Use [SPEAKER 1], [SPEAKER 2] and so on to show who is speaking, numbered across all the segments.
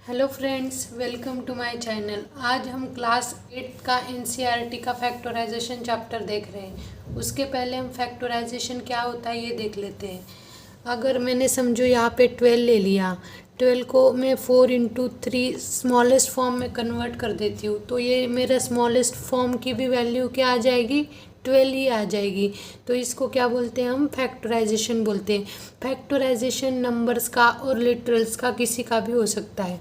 [SPEAKER 1] Hello friends, welcome to my channel. आज हम class 8 का एनसीईआरटी का फैक्टराइजेशन चैप्टर देख रहे हैं। उसके पहले हम फैक्टराइजेशन क्या होता है ये देख लेते हैं। अगर मैंने समझो यहाँ पे 12 ले लिया, 12 को मैं 4 × 3 स्मॉलेस्ट फॉर्म में कन्वर्ट कर देती हूँ, तो ये मेरा स्मॉलेस्ट फॉर्म की भी वैल्यू क्या आ जाएगी, 12 ही आ जाएगी। तो इसको क्या बोलते हैं, हम फैक्टराइजेशन बोलते हैं। फैक्टराइजेशन नंबर्स का और लिटरल्स का किसी का भी हो सकता है।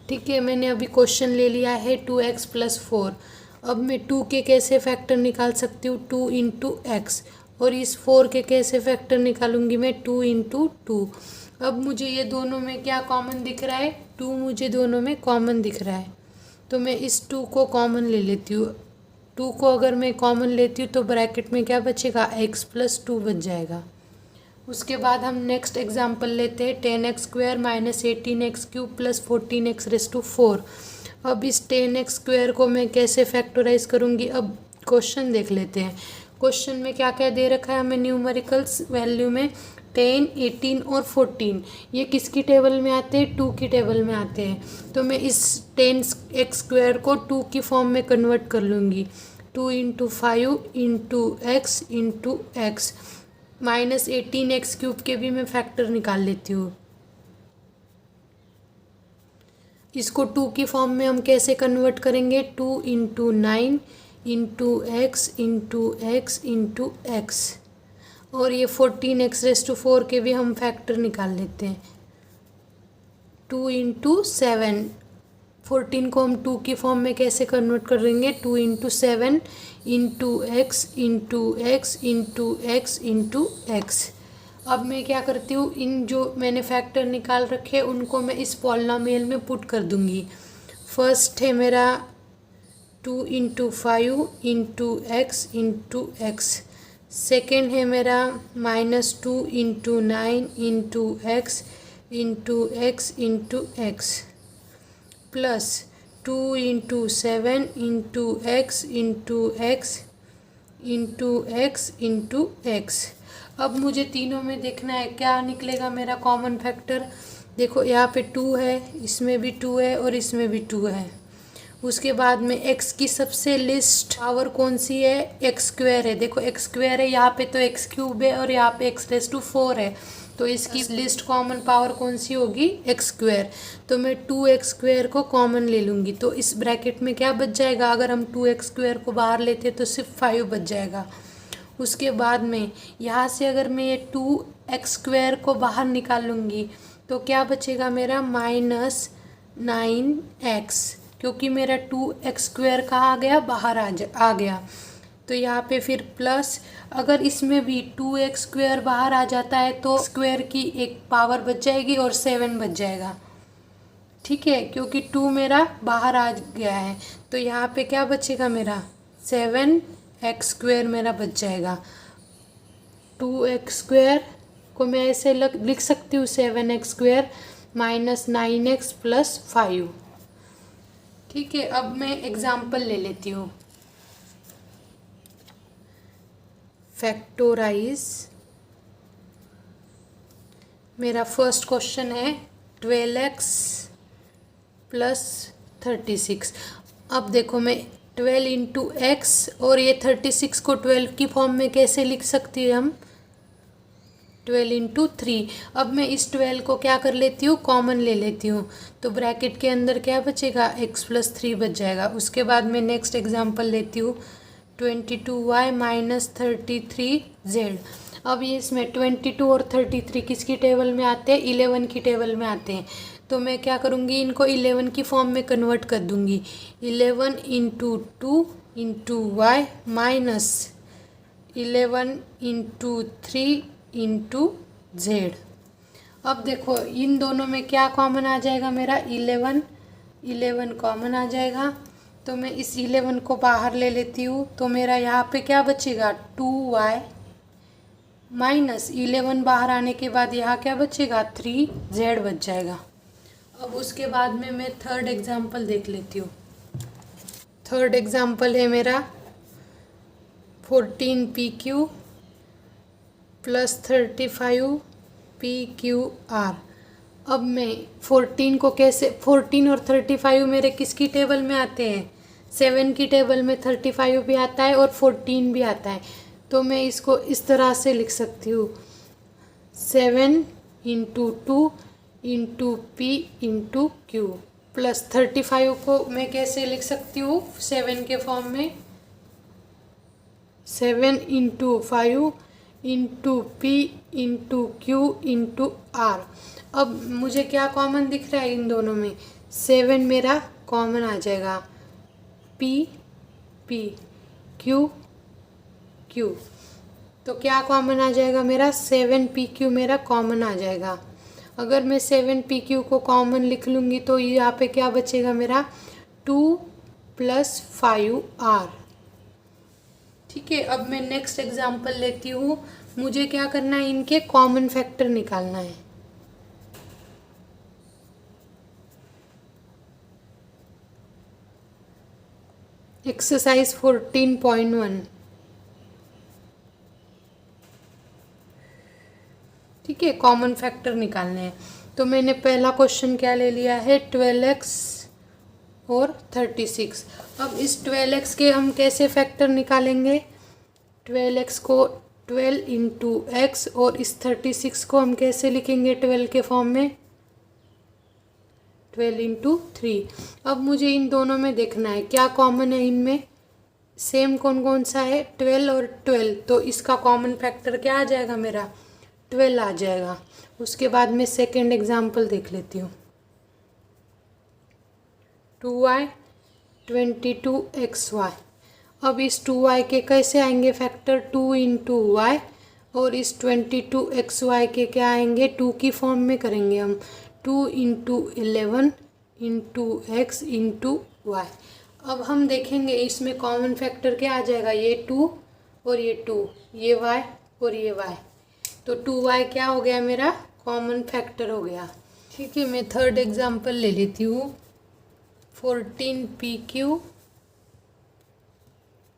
[SPEAKER 1] ठीक है, मैंने अभी क्वेश्चन ले लिया है 2x + 4। अब मैं 2 के कैसे फैक्टर निकाल सकती हूँ, 2 × x, और इस 4 के कैसे फैक्टर निकालूंगी मैं, 2 × 2। अब मुझे ये दोनों में क्या कॉमन दिख रहा है, 2 मुझे दोनों में कॉमन दिख रहा है, तो मैं इस 2 को कॉमन ले लेती हूँ। 2 को अगर मैं कॉमन लेती हूँ तो ब्रैकेट में क्या बचेगा, x + 2 बच जाएगा। उसके बाद हम नेक्स्ट एग्जाम्पल लेते हैं 10x² - 18x³ + 14x⁴। अब इस 10x² को मैं कैसे फैक्टराइज करूँगी, अब क्वेश्चन देख लेते हैं। क्वेश्चन में क्या क्या दे रखा है हमें न्यूमेरिकल्स वैल्यू में, 10, 18 और 14। ये किसकी टेबल में आते हैं, 2 की टेबल में आते हैं। तो मैं इस 10x² को 2 की फॉर्म में कन्वर्ट कर लूँगी। 2 × 5 × x × x -18x³ के भी मैं फैक्टर निकाल लेती हूँ। इसको 2 की फॉर्म में हम कैसे कन्वर्ट करेंगे, 2 × 9 × x × x × x, और ये 14x⁴ के भी हम फैक्टर निकाल लेते हैं। 2 × 7, 14 को हम 2 की फॉर्म में कैसे कन्वर्ट करेंगे, 2 × 7 × x × x × x × x। अब मैं क्या करती हूँ, इन जो मैंने फैक्टर निकाल रखे उनको मैं इस पॉलिनोमियल में पुट कर दूँगी। फर्स्ट है मेरा 2 × 5 × x × x। सेकेंड है मेरा -2 × 9 × x × x × x plus 2 × 7 × x × x × x × x। अब मुझे तीनों में देखना है क्या निकलेगा मेरा कॉमन फैक्टर। देखो यहाँ पे 2 है, इसमें भी 2 है और इसमें भी 2 है। उसके बाद में x की सबसे लिस्ट पावर कौन सी है, x² है। देखो x² है, यहाँ पे तो x³ है और यहाँ पे x⁴ है, तो इसकी लिस्ट कॉमन पावर कौन सी होगी, x²। तो मैं 2x² को कॉमन ले लूँगी, तो इस ब्रैकेट में क्या बच जाएगा, अगर हम 2x² को बाहर लेते तो सिर्फ 5 बच जाएगा। उसके बाद में यहाँ से अगर मैं ये 2x² को बाहर निकालूंगी तो क्या बचेगा मेरा, -9x, क्योंकि मेरा 2x² कहाँ आ गया, बाहर आ गया। तो यहाँ पे फिर प्लस, अगर इसमें भी 2x² बाहर आ जाता है तो स्क्वायर की एक पावर बच जाएगी और 7 बच जाएगा। ठीक है, क्योंकि 2 मेरा बाहर आ गया है, तो यहाँ पे क्या बचेगा मेरा, 7x² मेरा बच जाएगा। 2x² को मैं ऐसे लिख सकती हूँ 7x² - 9x + 5। ठीक है, अब मैं एग्जाम्पल ले लेती हूँ। फैक्टोराइज, मेरा फर्स्ट क्वेश्चन है 12x + 36। अब देखो मैं 12 × x और ये 36 को 12 की फॉर्म में कैसे लिख सकती है हम, 12 × 3। अब मैं इस 12 को क्या कर लेती हूँ, कॉमन ले लेती हूँ, तो ब्रैकेट के अंदर क्या बचेगा, x + 3 बच जाएगा। उसके बाद मैं नेक्स्ट एग्जांपल लेती हूँ 22y - 33z। अब ये इसमें 22 और 33 किसकी टेबल में आते हैं, 11 की टेबल में आते हैं, तो मैं क्या करूँगी, इनको 11 की फॉर्म में कन्वर्ट कर दूँगी। 11 × 2 × y - 11 × 3 × z। अब देखो इन दोनों में क्या कॉमन आ जाएगा मेरा, 11 कॉमन आ जाएगा, तो मैं इस 11 को बाहर ले लेती हूँ, तो मेरा यहाँ पे क्या बचेगा, 2y - 11 बाहर आने के बाद यहाँ क्या बचेगा, 3z बच जाएगा। अब उसके बाद में मैं थर्ड एग्जाम्पल देख लेती हूँ। थर्ड एग्जाम्पल है मेरा 14pq + 35pqr। अब मैं 14 को कैसे, 14 और 35 मेरे किसकी टेबल में आते हैं, 7 की टेबल में 35 भी आता है और 14 भी आता है। तो मैं इसको इस तरह से लिख सकती हूँ, 7 into 2 into p into Q plus 35 को मैं कैसे लिख सकती हूँ 7 के फॉर्म में, 7 into 5 into p into q into r. अब मुझे क्या कॉमन दिख रहा है इन दोनों में, 7 मेरा कॉमन आ जाएगा, पी पी क्यू क्यू, तो क्या कॉमन आ जाएगा मेरा, 7 पी क्यू मेरा कॉमन आ जाएगा। अगर मैं 7 पी क्यू को कॉमन लिख लूँगी तो यहाँ पे क्या बचेगा मेरा, 2 प्लस 5 आर। ठीक है, अब मैं नेक्स्ट एग्जांपल लेती हूँ। मुझे क्या करना है, इनके कॉमन फैक्टर निकालना है। एक्सरसाइज 14.1। ठीक है, कॉमन फैक्टर निकालने हैं। तो मैंने पहला क्वेश्चन क्या ले लिया है, 12x और 36। अब इस 12x के हम कैसे फैक्टर निकालेंगे, 12x को 12 इंटू एक्स, और इस 36 को हम कैसे लिखेंगे 12 के फॉर्म में, 12 इंटू 3। अब मुझे इन दोनों में देखना है क्या कॉमन है इनमें, सेम कौन कौन सा है, 12 और 12, तो इसका कॉमन फैक्टर क्या आ जाएगा मेरा, 12 आ जाएगा। उसके बाद में सेकेंड एग्जाम्पल देख लेती हूँ, 2y 22xy। अब इस 2y के कैसे आएंगे फैक्टर, 2 इंटू वाई, और इस 22xy के क्या आएंगे, 2 की फॉर्म में करेंगे हम, 2 into 11 into x into y. अब हम देखेंगे इसमें कॉमन फैक्टर क्या आ जाएगा, ये 2 और ये 2, ये y और ये y, तो 2y क्या हो गया मेरा, कॉमन फैक्टर हो गया। ठीक है, मैं थर्ड एग्जांपल ले लेती हूँ, 14pq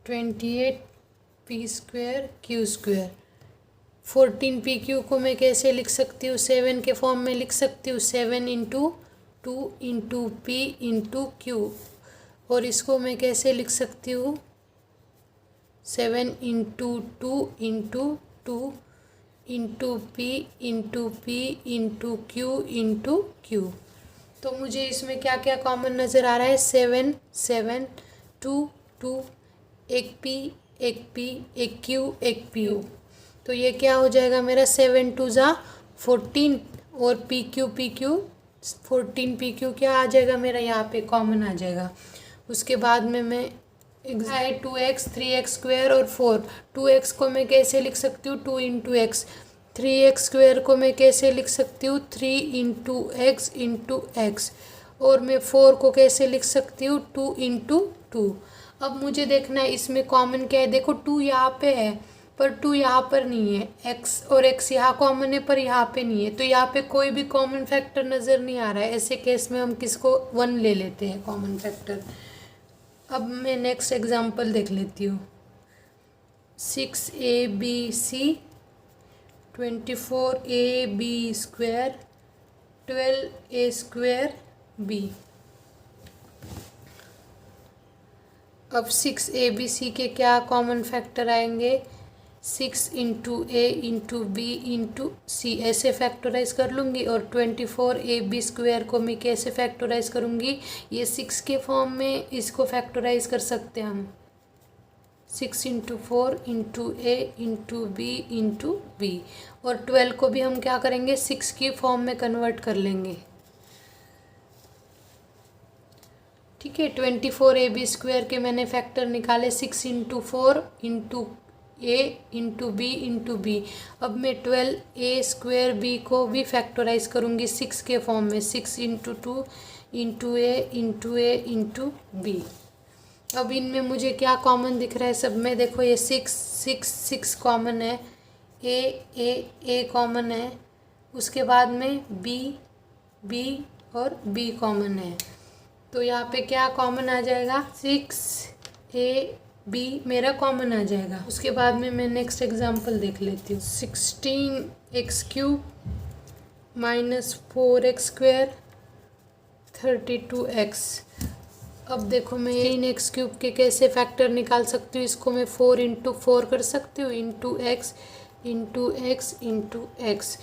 [SPEAKER 1] 28p² q²। 14pq को मैं कैसे लिख सकती हूँ, 7 के फॉर्म में लिख सकती हूँ, 7 into 2 into p into Q, और इसको मैं कैसे लिख सकती हूँ, 7 into 2 into 2 into p into q into Q. तो मुझे इसमें क्या क्या कॉमन नज़र आ रहा है, 7 7 2 2, एक पी एक क्यू एक पी यू, तो ये क्या हो जाएगा मेरा, 7 2 ज़ा 14, और पी क्यू 14pq क्या आ जाएगा मेरा, यहाँ पे कॉमन आ जाएगा। उसके बाद में मैं है 2x 3x² और 4, 2x को मैं कैसे लिख सकती हूँ, 2 इंटू एक्स, 3x² को मैं कैसे लिख सकती हूँ, 3 इंटू एक्स इंटू एक्स, और मैं 4 को कैसे लिख सकती हूँ, 2 इंटू 2। अब मुझे देखना है इसमें कॉमन क्या है, देखो 2 यहाँ पे है पर 2 यहाँ पर नहीं है, x और x यहाँ कॉमन है पर यहाँ पे नहीं है, तो यहाँ पे कोई भी कॉमन फैक्टर नज़र नहीं आ रहा है। ऐसे केस में हम किसको 1 ले लेते हैं कॉमन फैक्टर। अब मैं नेक्स्ट एग्जांपल देख लेती हूँ, 6abc 24ab² 12a²b। अब 6abc के क्या कॉमन फैक्टर आएंगे, 6 इंटू ए इंटू बी इंटू सी, ऐसे फैक्टराइज कर लूँगी, और 24ab² को मैं कैसे फैक्टराइज करूँगी, ये 6 के फॉर्म में इसको फैक्टराइज कर सकते हैं हम, 6 इंटू 4 इंटू ए इंटू बी इंटू बी, और 12 को भी हम क्या करेंगे 6 की फॉर्म में कन्वर्ट कर लेंगे। ठीक है, 24ab² के मैंने फैक्टर निकाले, 6 इंटू 4 इंटू ए इंटू बी इंटू बी। अब मैं 12a² को भी फैक्टराइज करूँगी 6 के फॉर्म में, 6 इंटू 2 इंटू ए इंटू बी। अब इनमें मुझे क्या कॉमन दिख रहा है सब में, देखो ये 6 कॉमन है, ए कॉमन है, उसके बाद में बी और बी कॉमन है, तो यहाँ पे क्या कॉमन आ जाएगा, 6ab मेरा कॉमन आ जाएगा। उसके बाद में मैं नेक्स्ट एग्जांपल देख लेती हूँ, 16x³ -4x² 32x। अब देखो मैं 3x³ के कैसे फैक्टर निकाल सकती हूँ, इसको मैं 4 × 4 कर सकती हूँ, into x into x into x.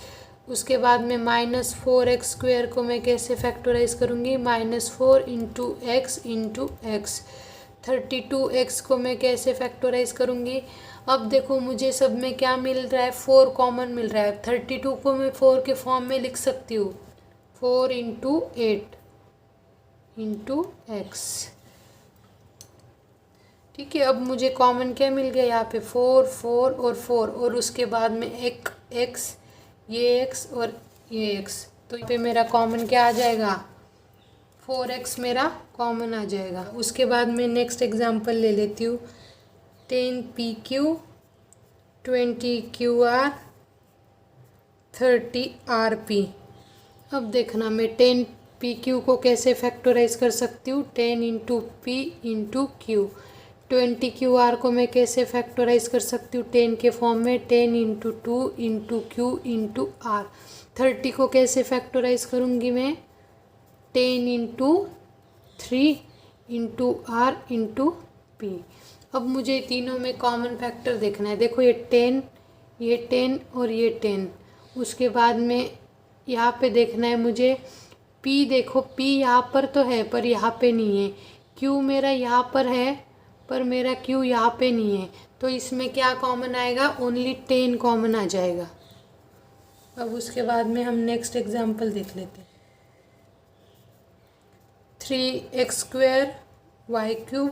[SPEAKER 1] उसके बाद में -4x² को मैं कैसे फैक्टराइज करूँगी, -4 × x इंटू एक्स। 32x को मैं कैसे फैक्टराइज करूँगी। अब देखो मुझे सब में क्या मिल रहा है, 4 कॉमन मिल रहा है। 32 को मैं 4 के फॉर्म में लिख सकती हूँ, 4 × 8 इंटू एक्स। ठीक है, अब मुझे कॉमन क्या मिल गया यहाँ पे, 4 4 और 4, और उसके बाद में एक एक्स, ये एक्स और ये एक्स। तो यहाँ पे मेरा कॉमन क्या आ जाएगा, 4x मेरा कॉमन आ जाएगा। उसके बाद मैं नेक्स्ट एग्जांपल ले लेती हूँ, 10pq 20qr 30rp। अब देखना मैं 10pq को कैसे फैक्टराइज कर सकती हूँ, 10 × p × q। 20qr को मैं कैसे फैक्टराइज कर सकती हूँ, 10 के फॉर्म में, 10 × 2 × q × r। 30 को कैसे फैक्टराइज करूँगी मैं, 10 × 3 × r × p। अब मुझे तीनों में कॉमन फैक्टर देखना है। देखो ये 10 और ये 10। उसके बाद में यहाँ पे देखना है मुझे p। देखो p यहाँ पर तो है पर यहाँ पे नहीं है, q मेरा यहाँ पर है पर मेरा q यहाँ पे नहीं है। तो इसमें क्या कॉमन आएगा, ओनली 10 कॉमन आ जाएगा। अब उसके बाद में हम नेक्स्ट एग्जांपल देख लेते हैं, 3x² y³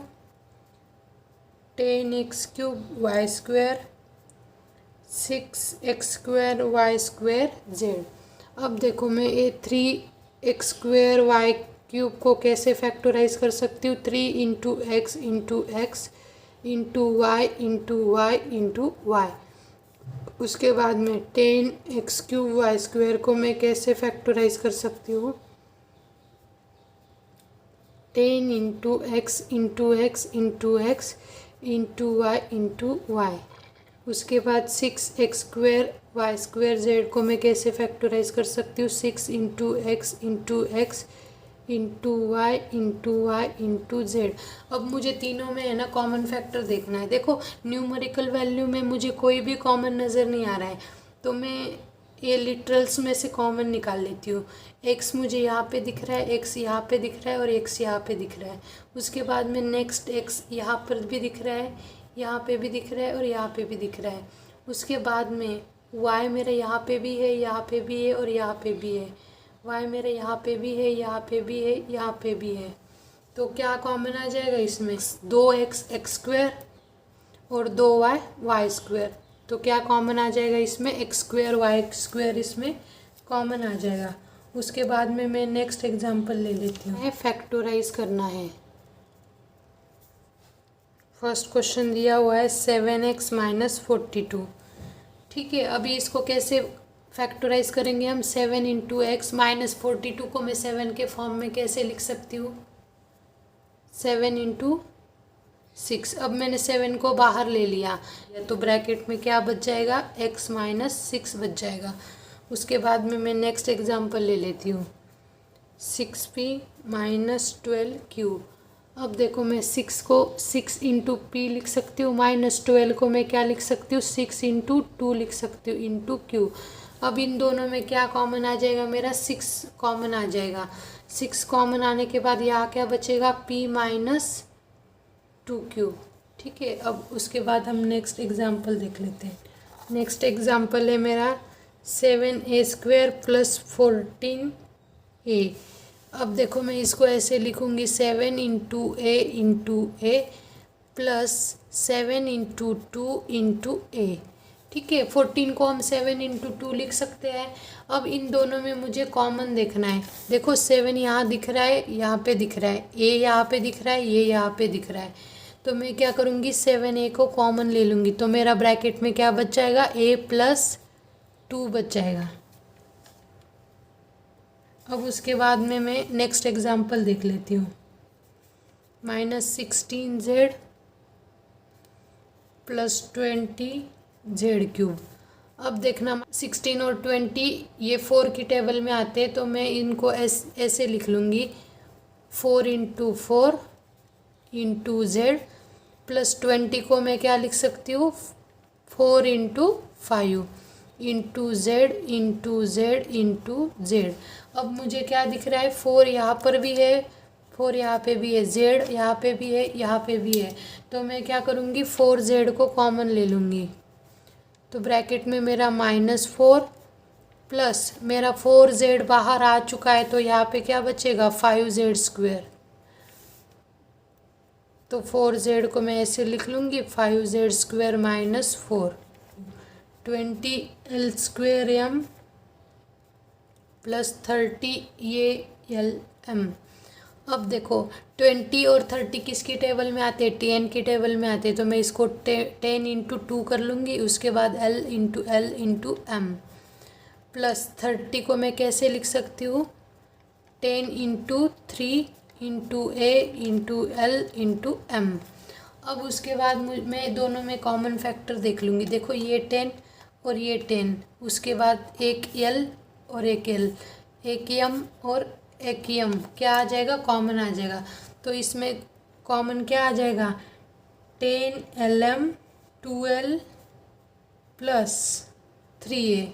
[SPEAKER 1] 10x³ y², 6x² y² z। अब देखो मैं ये 3x² y³ को कैसे फैक्टराइज कर सकती हूँ, 3 × x into x into y into y into y. उसके बाद में 10x³ y² को मैं कैसे फैक्टराइज कर सकती हूँ, 10 × x into x into x into y into y. उसके बाद 6x² y² z को मैं कैसे फैक्टराइज कर सकती हूँ, 6 × x into x into y into y into z. अब मुझे तीनों में है ना कॉमन फैक्टर देखना है। देखो न्यूमेरिकल वैल्यू में मुझे कोई भी कॉमन नज़र नहीं आ रहा है, तो मैं ये लिटरल्स में से कॉमन निकाल लेती हूँ। x मुझे यहाँ पे दिख रहा है, x यहाँ पे दिख रहा है और x यहाँ पे दिख रहा है। उसके बाद में नेक्स्ट x यहाँ पर भी दिख रहा है, यहाँ पे भी दिख रहा है और यहाँ पे भी दिख रहा है। उसके बाद में y मेरा यहाँ पे भी है, यहाँ पे भी है और यहाँ पे भी है। y मेरा यहाँ पे भी है, यहाँ पे भी है, यहाँ पे भी है। तो क्या कॉमन आ जाएगा इसमें, 2x x² और 2y y²। तो क्या कॉमन आ जाएगा इसमें, x² y² इसमें कॉमन आ जाएगा। उसके बाद में मैं नेक्स्ट एग्जांपल ले लेती हूँ, फैक्टराइज करना है। फर्स्ट क्वेश्चन दिया हुआ है 7x - 42। ठीक है, अभी इसको कैसे फैक्टराइज करेंगे हम, 7 × x - 42 को मैं 7 के फॉर्म में कैसे लिख सकती हूँ, 7 × 6। अब मैंने 7 को बाहर ले लिया तो ब्रैकेट में क्या बच जाएगा, x - 6 बच जाएगा। उसके बाद में मैं नेक्स्ट एग्जांपल ले लेती हूँ, 6p - 12q। अब देखो मैं 6 को 6 × p लिख सकती हूँ, -12 को मैं क्या लिख सकती हूँ, 6 × 2 लिख सकती हूँ इंटू q। अब इन दोनों में क्या कॉमन आ जाएगा, मेरा 6 कॉमन आ जाएगा। 6 कॉमन आने के बाद यहाँ क्या बचेगा, p - 2q। ठीक है, अब उसके बाद हम नेक्स्ट एग्जांपल देख लेते हैं। नेक्स्ट एग्जांपल है मेरा 7a² + 14a। अब देखो मैं इसको ऐसे लिखूँगी, 7 × a into a plus 7 × 2 into a। ठीक है, 14 को हम 7 × 2 लिख सकते हैं। अब इन दोनों में मुझे कॉमन देखना है। देखो 7 यहाँ दिख रहा है, यहाँ पे दिख रहा है, a यहाँ पे दिख रहा है, ये यहाँ पे दिख रहा है। तो मैं क्या करूँगी, 7a को कॉमन ले लूँगी तो मेरा ब्रैकेट में क्या बच जाएगा, a + 2 बच जाएगा। अब उसके बाद में मैं नेक्स्ट एग्जांपल देख लेती हूँ, -16z + 20z³ अब देखना 16 और 20 ये 4 की टेबल में आते हैं, तो मैं इनको ऐसे लिख लूँगी 4 × 4 इंटू जेड प्लस 20 को मैं क्या लिख सकती हूँ 4 × 5 into Z into Z into z. अब मुझे क्या दिख रहा है 4 यहाँ पर भी है, 4 यहाँ पे भी है, जेड यहाँ पे भी है, यहाँ पे भी है, तो मैं क्या करूँगी 4 जेड को कॉमन ले लूँगी। तो ब्रैकेट में मेरा -4 प्लस मेरा 4 जेड बाहर आ चुका है, तो यहाँ पे क्या बचेगा 5 जेड स्क्वेयर। तो 4 जेड को मैं ऐसे लिख लूँगी 5 Z square -4 20 L² m plus 30 ये LM। अब देखो 20 और 30 किसकी टेबल में आते हैं 10 की टेबल में आते हैं, तो मैं इसको 10 × 2 कर लूँगी, उसके बाद L × L × M प्लस 30 को मैं कैसे लिख सकती हूँ 10 × 3 × A × L × M। अब उसके बाद मैं दोनों में कॉमन फैक्टर देख लूँगी। देखो ये 10 और ये 10, उसके बाद एक L और एक L, एक M और एक M क्या आ जाएगा कॉमन आ जाएगा। तो इसमें कॉमन क्या आ जाएगा 10LM 2L प्लस 3A।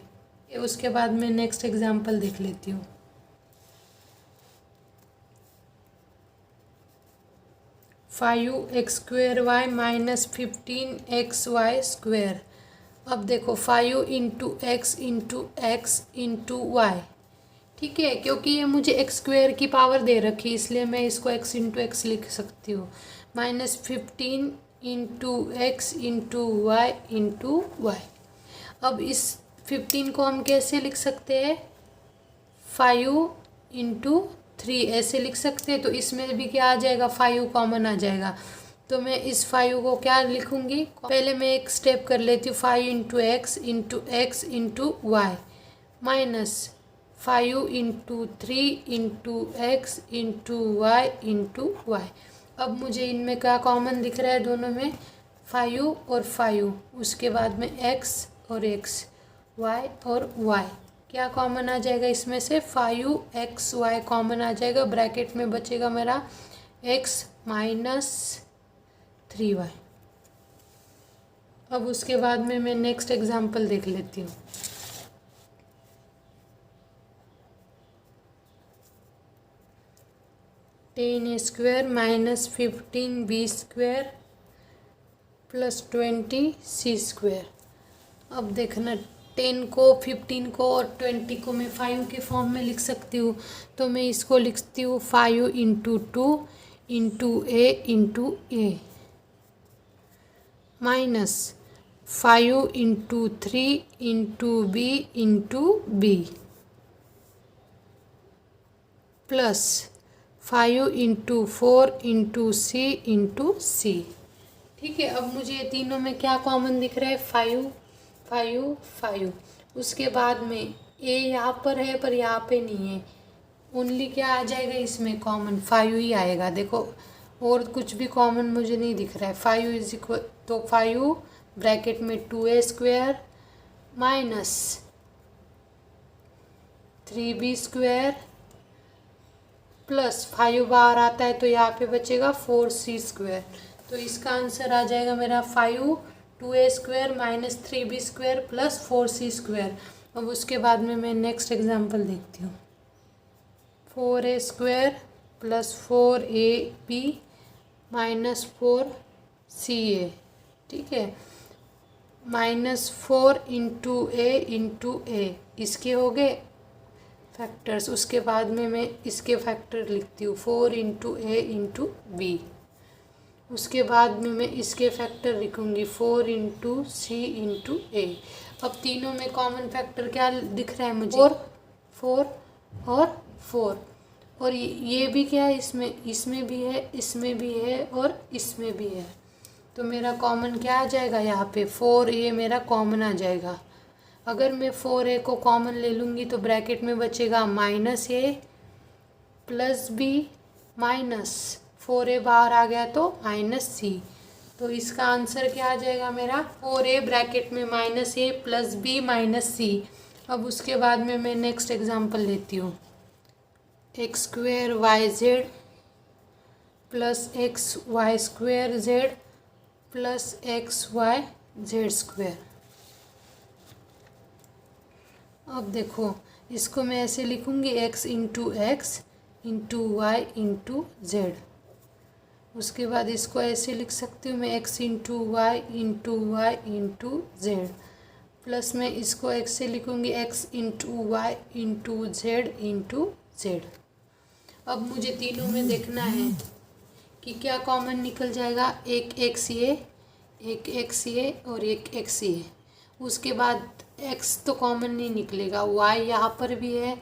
[SPEAKER 1] उसके बाद मैं नेक्स्ट एग्जांपल देख लेती हूँ। (5x² y -15xy²। अब देखो 5 × x × x × y, ठीक है, क्योंकि ये मुझे x² की पावर दे रखी इसलिए मैं इसको x × x लिख सकती हूँ -15 × x × y × y। अब इस 15 को हम कैसे लिख सकते हैं 5 × 3 ऐसे लिख सकते हैं, तो इसमें भी क्या आ जाएगा 5 कॉमन आ जाएगा। तो मैं इस 5 को क्या लिखूँगी पहले मैं एक स्टेप कर लेती हूँ 5 × x × x × y minus 5 × 3 × x × y × y। अब मुझे इनमें क्या कॉमन दिख रहा है दोनों में 5 और 5, उसके बाद में x और x, y और y क्या कॉमन आ जाएगा इसमें से 5xy कॉमन आ जाएगा। ब्रैकेट में बचेगा मेरा x - 3y। अब उसके बाद में मैं नेक्स्ट एग्जांपल देख लेती हूँ। (10a² - 15b² plus 20c²। अब देखना 10 को 15 को और 20 को मैं 5 के फॉर्म में लिख सकती हूँ, तो मैं इसको लिखती हूँ 5 × 2 × A × A minus 5 × 3 × B × B plus 5 × 4 × C × C। ठीक है, अब मुझे ये तीनों में क्या कॉमन दिख रहा है 5 5 5। उसके बाद में A यहाँ पर है पर यहाँ पे नहीं है, ओनली क्या आ जाएगा इसमें कॉमन 5 ही आएगा। देखो और कुछ भी कॉमन मुझे नहीं दिख रहा है। 5 इज इक्वल तो 5 ब्रैकेट में 2a² माइनस 3b² प्लस 5 बाहर आता है तो यहाँ पे बचेगा 4c²। तो इसका आंसर आ जाएगा मेरा 5 2a² minus 3b² plus 4c²। अब उसके बाद में मैं नेक्स्ट एग्जांपल देखती हूँ 4a² plus 4ab minus 4ca। ठीक है, -4 × A × A इसके हो गए फैक्टर्स। उसके बाद में मैं इसके फैक्टर लिखती हूँ 4 × A × B। उसके बाद में मैं इसके फैक्टर लिखूँगी 4 × C × A। अब तीनों में कॉमन फैक्टर क्या दिख रहा है मुझे 4 और 4, और ये भी क्या है इसमें भी है, इसमें भी है और इसमें भी है। तो मेरा कॉमन क्या आ जाएगा यहाँ पे 4a मेरा कॉमन आ जाएगा। अगर मैं 4a को कॉमन ले लूँगी तो ब्रैकेट में बचेगा -a plus b minus 4a बाहर आ गया तो -c। तो इसका आंसर क्या आ जाएगा मेरा 4a ब्रैकेट में -a plus b minus c। अब उसके बाद में मैं नेक्स्ट एग्जांपल लेती हूँ। X square y z plus x y square z plus x y z square. अब देखो इसको मैं ऐसे लिखूँगी x into x into y into z. उसके बाद इसको ऐसे लिख सकती हूँ मैं x into y into z plus मैं इसको x से लिखूँगी x into y into z. अब मुझे तीनों में देखना है कि क्या कॉमन निकल जाएगा। एक x ये और एक x ये। उसके बाद x तो कॉमन नहीं निकलेगा, y यहाँ पर भी है,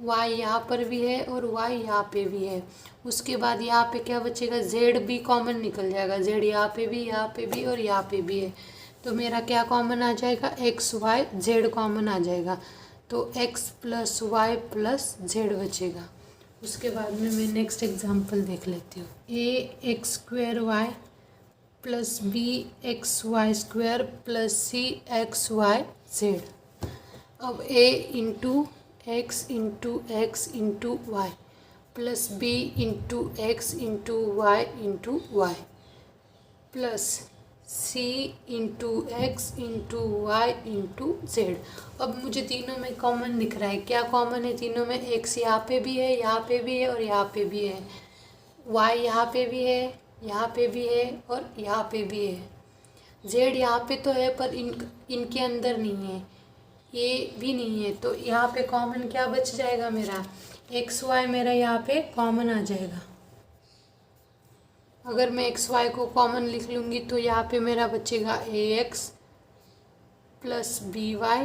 [SPEAKER 1] y यहाँ पर भी है और y यहाँ पे भी है। उसके बाद यहाँ पे क्या बचेगा, z भी कॉमन निकल जाएगा, z यहाँ पे भी और यहाँ पे भी है। तो मेरा क्या कॉमन आ जाएगा, x y z कॉमन आ जाएगा। तो x plus y plus z बचेगा। उसके बाद में मैं नेक्स्ट एग्जांपल देख लेती हूँ। a x square y plus b x y square plus c x y z. अब a into x into y plus b into x into y plus c into x into y into z. अब मुझे तीनों में common दिख रहा है। क्या common है तीनों में, एक्स यहाँ पे भी है, यहाँ पे भी है और यहाँ पे भी है। वाई यहाँ पे भी है, यहाँ पे भी है और यहाँ पे भी है। जेड यहाँ पे तो है पर इनके अंदर नहीं है, ये भी नहीं है। तो यहाँ पे कॉमन क्या बच जाएगा मेरा, एक्स वाई मेरा यहाँ पे कॉमन आ जाएगा। अगर मैं एक्स वाई को कॉमन लिख लूँगी तो यहाँ पे मेरा बचेगा a x plus b y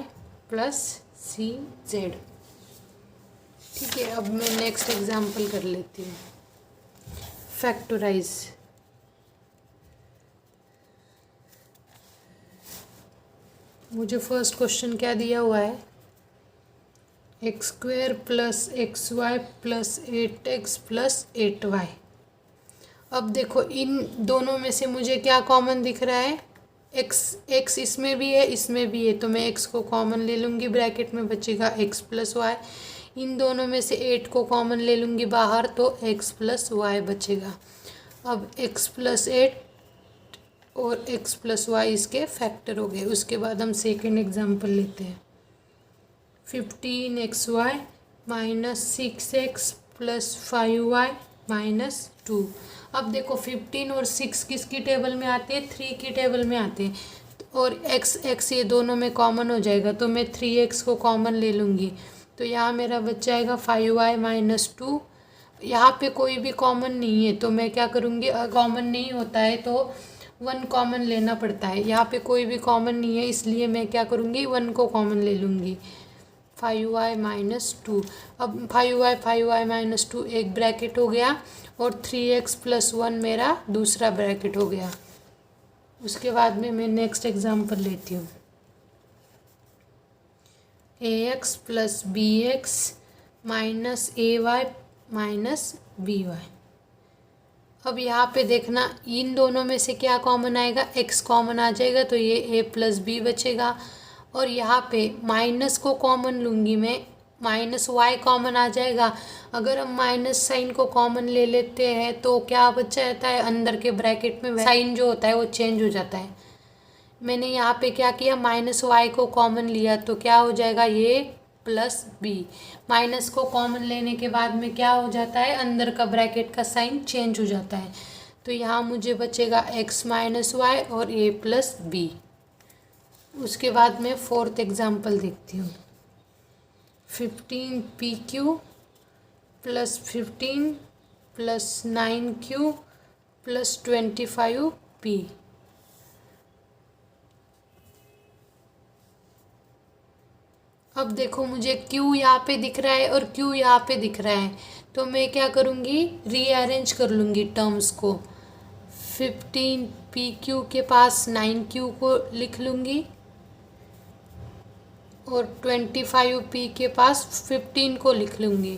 [SPEAKER 1] plus c z. ठीक है, अब मैं नेक्स्ट एग्जांपल कर लेती हूँ। फैक्टराइज। मुझे फर्स्ट क्वेश्चन क्या दिया हुआ है, x square plus x y plus 8x plus 8y। अब देखो इन दोनों में से मुझे क्या कॉमन दिख रहा है, x इसमें भी है इसमें भी है, तो मैं x को कॉमन ले लूँगी, ब्रैकेट में बचेगा x प्लस वाई। इन दोनों में से 8 को कॉमन ले लूँगी बाहर, तो x प्लस वाई बचेगा। अब x प्लस 8 और x प्लस वाई इसके फैक्टर हो गए। उसके बाद हम सेकेंड एग्जाम्पल लेते हैं। 15xy minus 6x plus 5y minus 2। अब देखो 15 और 6 किसकी टेबल में आते हैं, 3 की टेबल में आते हैं और x ये दोनों में कॉमन हो जाएगा, तो मैं 3x को कॉमन ले लूँगी। तो यहाँ मेरा बच जाएगा 5y माइनस 2। यहाँ पे कोई भी कॉमन नहीं है तो मैं क्या करूँगी, कॉमन नहीं होता है तो 1 कॉमन लेना पड़ता है। यहाँ पे कोई भी कॉमन नहीं है इसलिए मैं क्या करूँगी, 1 को कॉमन ले लूँगी। 5y minus 2। अब 5y माइनस 2 एक ब्रैकेट हो गया और 3x प्लस 1 मेरा दूसरा ब्रैकेट हो गया। उसके बाद में मैं नेक्स्ट एग्जांपल लेती हूँ। ax plus bx minus ay minus by। अब यहाँ पे देखना इन दोनों में से क्या कॉमन आएगा, x कॉमन आ जाएगा तो ये a प्लस b बचेगा। और यहाँ पे माइनस को कॉमन लूँगी मैं, माइनस वाई कॉमन आ जाएगा। अगर हम माइनस साइन को कॉमन ले लेते हैं तो क्या बच जाता है, अंदर के ब्रैकेट में साइन जो होता है वो चेंज हो जाता है। मैंने यहाँ पे क्या किया, माइनस वाई को कॉमन लिया तो क्या हो जाएगा, ये प्लस बी। माइनस को कॉमन लेने के बाद में क्या हो जाता है, अंदर का ब्रैकेट का साइन चेंज हो जाता है। तो यहाँ मुझे बचेगा x माइनस वाई और a प्लस बी। उसके बाद मैं फोर्थ एग्जांपल देखती हूँ। 15pq plus 15 plus 9q plus 25p। अब देखो मुझे q यहाँ पे दिख रहा है और q यहाँ पे दिख रहा है, तो मैं क्या करूँगी, रीअरेंज कर लूँगी टर्म्स को। 15pq के पास 9q को लिख लूँगी और 25p के पास 15 को लिख लूँगी।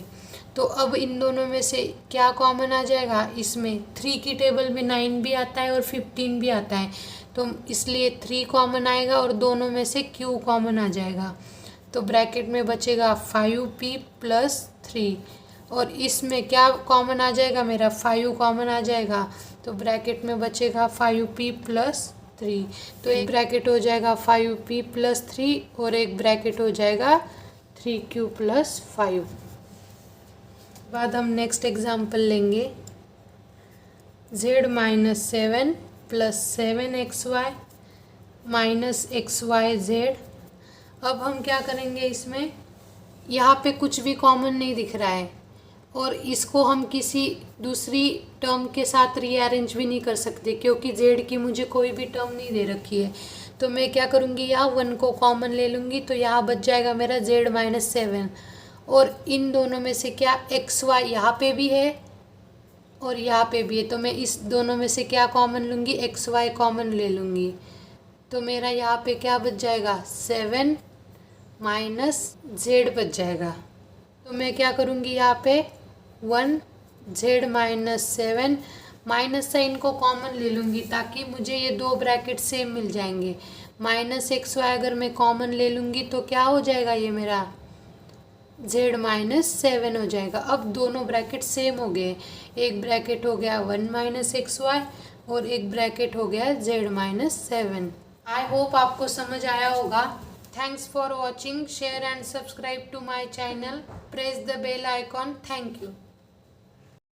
[SPEAKER 1] तो अब इन दोनों में से क्या कॉमन आ जाएगा, इसमें 3 की टेबल में 9 भी आता है और 15 भी आता है, तो इसलिए 3 कॉमन आएगा और दोनों में से q कॉमन आ जाएगा। तो ब्रैकेट में बचेगा 5p प्लस 3 और इसमें क्या कॉमन आ जाएगा, मेरा 5 कॉमन आ जाएगा, तो ब्रैकेट में बचेगा 5p प्लस 3। तो एक ब्रैकेट हो जाएगा 5p प्लस 3 और एक ब्रैकेट हो जाएगा 3q प्लस 5। बाद हम नेक्स्ट एग्जाम्पल लेंगे, z minus 7 plus 7xy minus xyz। अब हम क्या करेंगे, इसमें यहाँ पे कुछ भी कॉमन नहीं दिख रहा है और इसको हम किसी दूसरी टर्म के साथ रीअरेंज भी नहीं कर सकते क्योंकि z की मुझे कोई भी टर्म नहीं दे रखी है। तो मैं क्या करूँगी, यहाँ 1 को कॉमन ले लूँगी, तो यहाँ बच जाएगा मेरा z माइनस 7 और इन दोनों में से क्या xy यहाँ पे भी है और यहाँ पे भी है, तो मैं इस दोनों में से क्या कॉमन लूँगी, xy कॉमन ले लूँगी। तो मेरा यहाँ पे क्या बच जाएगा, 7 माइनस z बच जाएगा। तो मैं क्या करूँगी, यहाँ पे 1 z माइनस 7 माइनस साइन को कॉमन ले लूँगी ताकि मुझे ये दो ब्रैकेट सेम मिल जाएंगे। माइनस xy अगर मैं कॉमन ले लूँगी तो क्या हो जाएगा, ये मेरा z माइनस 7 हो जाएगा। अब दोनों ब्रैकेट सेम हो गए, एक ब्रैकेट हो गया 1 माइनस xy और एक ब्रैकेट हो गया z माइनस 7। आई होप आपको समझ आया होगा। Thanks for watching, share and subscribe to my channel, press the bell icon. Thank you.